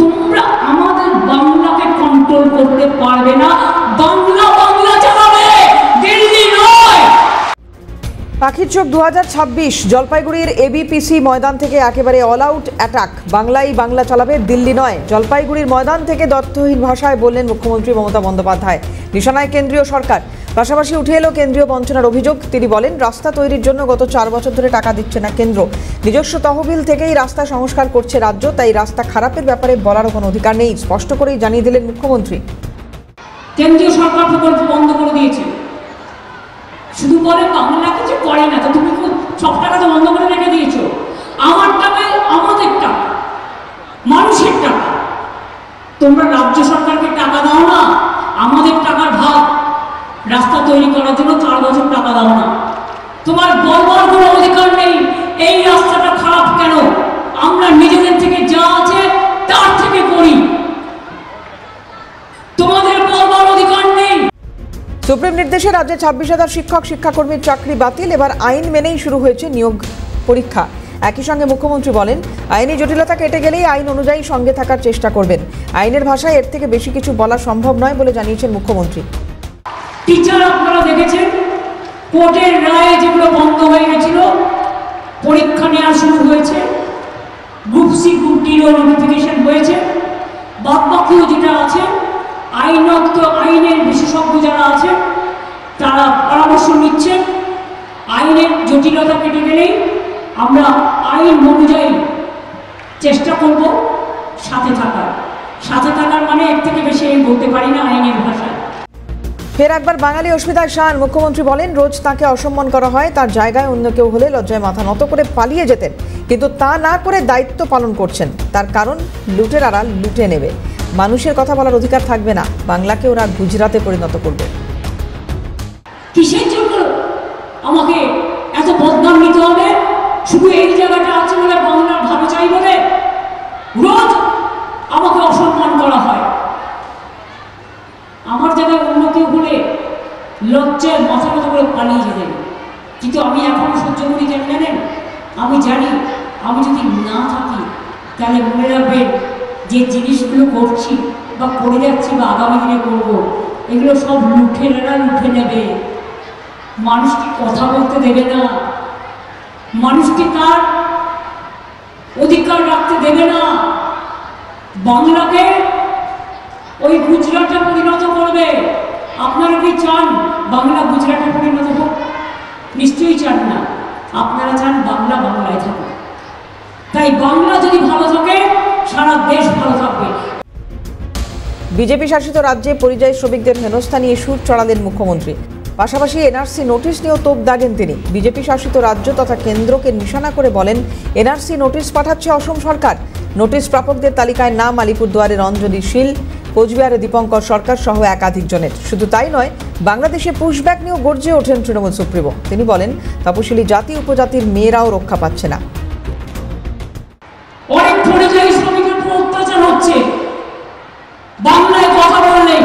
তোমরা আমাদের বাংলাকে কন্ট্রোল করতে পারবে না, বাংলা বাংলা চালাবে, দিল্লি নয়। পাখির চোখ 2026 জলপাইগুড়ির এবিপিসি ময়দান থেকে একেবারে অল আউট অ্যাটাক। বাংলাই বাংলা চালাবে, দিল্লি নয়। জলপাইগুড়ির ময়দান থেকে দ্ব্যর্থহীন ভাষায় বললেন মুখ্যমন্ত্রী মমতা বন্দ্যোপাধ্যায়। নিশানায় কেন্দ্রীয় সরকার, পাশাপাশি উঠে এলো কেন্দ্রীয় বঞ্চনার অভিযোগ। তিনি বলেন, রাস্তা তৈরির জন্য গত 4 বছর ধরে টাকা দিচ্ছে না কেন্দ্র, নিজস্ব তহবিল থেকেই রাস্তা সংস্কার করছে রাজ্য, তাই রাস্তা খারাপের ব্যাপারে বলারও কোনো অধিকার নেই, স্পষ্ট করেই জানিয়ে দিলেন মুখ্যমন্ত্রী। কেন্দ্রীয় সরকার প্রকল্প বন্ধ করে দিয়েছে, শুধু বলে বাংলা কিছু করে না, তো তুমি সব টাকা তো বন্ধ করে রেখে দিয়েছো। আমার টাকা আমাদের টাকা, মানুষের টাকা, তোমরা রাজ্য সরকারকে টাকা দাও না, আমাদের টাকার ভাগ। রাস্তা তৈরি করার জন্য 4 বছর টাকা দাও না, তোমার বলবার কোনো অধিকার নেই এই রাস্তাটা খারাপ কেন। আমরা নিজেদের থেকে যা আছে তার থেকে করি, তোমাদের বলবার অধিকার নেই। সুপ্রিম নির্দেশে রাজ্যে 26,000 শিক্ষক শিক্ষাকর্মীর চাকরি বাতিল। এবার আইন মেনেই শুরু হয়েছে নিয়োগ পরীক্ষা। একই সঙ্গে মুখ্যমন্ত্রী বলেন, আইনি জটিলতা কেটে গেলেই আইন অনুযায়ী সঙ্গে থাকার চেষ্টা করবেন। আইনের ভাষায় এর থেকে বেশি কিছু বলা সম্ভব নয় বলে জানিয়েছেন মুখ্যমন্ত্রী। টিচার আপনারা দেখেছেন, কোর্টের রায়ে যেগুলো বন্ধ হয়ে গেছিল, পরীক্ষা নেওয়া শুরু হয়েছে, গ্রুপ সি গ্রুপ ডিরও নোটিফিকেশন হয়েছে। বাদবাকিও যেটা আছে, আইনের বিশেষজ্ঞ যারা আছে তারা পরামর্শ নিচ্ছে। আইনের জটিলতা কেটে গেলেই আমরা আইন অনুযায়ী চেষ্টা করব সাথে থাকার মানে এর থেকে বেশি আমি বলতে পারি না আইনের ভাষায়। ফের একবার বাঙালি অস্মিতার শান। মুখ্যমন্ত্রী বলেন, রোজ তাকে অসম্মান করা হয়, তার জায়গায় অন্য কেউ হলে লজ্জায় মাথা নত করে পালিয়ে যেতেন, কিন্তু তা না করে দায়িত্ব পালন করছেন। তার কারণ, লুটেরারা লুটে নেবে, মানুষের কথা বলার অধিকার থাকবে না, বাংলাকে ওরা গুজরাটে পরিণত করবে। কিসের জন্য আমাকে এত বদনাম নিতে হবে? শুধু এই জায়গাটা আছে বলে, বাংলার ভালো চাই বলে রোজ আমাকে অসম্মান করা হয়। আমার জায়গায় অন্য কেউ হলে লজ্জায় মাথা মতো করে পালিয়ে যেতেন, কিন্তু আমি এখনো সহ্য করি। কেন জানেন? আমি জানি আমি যদি না থাকি তাহলে মনে রাখবেন যে জিনিসগুলো করছি বা করে যাচ্ছি বা আগামী দিনে করবো, এগুলো সব লুটেরারা লুটে নেবে। মানুষকে কথা বলতে দেবে না, মানুষকে তার অধিকার রাখতে দেবে না, বাংলাকে ওই গুজরাটে পরিণত করবে। আপনারা কি চান বাংলা গুজরাটে পরিণত হোক? নিশ্চয়ই চান না, আপনারা চান বাংলা বাংলায় থাকুক। তাই বাংলা যদি ভালো থাকে, সারা দেশ ভালো থাকবে। বিজেপি শাসিত রাজ্যে পরিযায়ী শ্রমিকদের হেনস্থা নিয়ে সুর চড়ালেন মুখ্যমন্ত্রী। পাশাপাশি এনআরসি নোটিশ নিয়েও তোপ দাগেন তিনি। বিজেপি শাসিত রাজ্য তথা কেন্দ্রকে নিশানা করে বলেন, এনআরসি নোটিশ পাঠাচ্ছে অসম সরকার। নোটিশ প্রাপকদের তালিকায় নাম আলিপুরদুয়ারের অঞ্জলি শীল, কোচবিহারে দীপঙ্কর সরকার সহ একাধিক জনের। শুধু তাই নয়, বাংলাদেশে পুশব্যাক নিয়েও গর্জে ওঠেন তৃণমূল সুপ্রিমো। তিনি বলেন, তপশিলি জাতি উপজাতির মেয়েরাও রক্ষা পাচ্ছে না। অনেক পরিযায়ী শ্রমিকের উপর অত্যাচার হচ্ছে, বাংলায় কথা বললে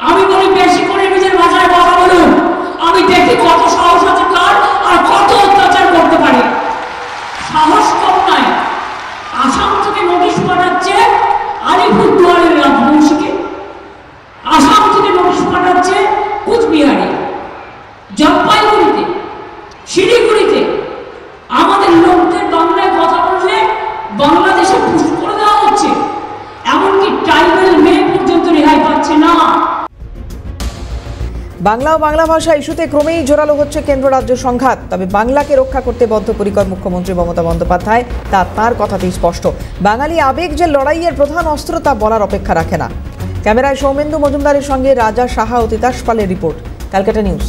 আমি বলি বেশি করে নিজের ভাষায় কথা বলুন। আমি দেখি কত সাহস আছে কার, আর কত অত্যাচার করতে পারে। সাহস কম নয়। আসাম থেকে নোটিশ পাঠাচ্ছে আলিপুরদুয়ারের রাজবংশীকে, আসাম থেকে নোটিশ পাঠাচ্ছে কোচবিহারে, জলপাইগুড়িতে, শিলিগুড়িতে। আমাদের লোকদের বাংলায় কথা বললে বাংলাদেশে পুশ করে দেওয়া হচ্ছে, এমনকি ট্রাইবাল মেয়ে পর্যন্ত রেহাই পাচ্ছে না। বাংলা ও বাংলা ভাষা ইস্যুতে ক্রমেই জোরালো হচ্ছে কেন্দ্র রাজ্য সংঘাত। তবে বাংলাকে রক্ষা করতে বদ্ধপরিকর মুখ্যমন্ত্রী মমতা বন্দ্যোপাধ্যায়, তা তাঁর কথাতেই স্পষ্ট। বাঙালি আবেগ যে লড়াইয়ের প্রধান অস্ত্র, তা বলার অপেক্ষা রাখে না। ক্যামেরায় সৌমেন্দু মজুমদারের সঙ্গে রাজা সাহা ও তিতাস পালের রিপোর্ট, ক্যালকাটা নিউজ।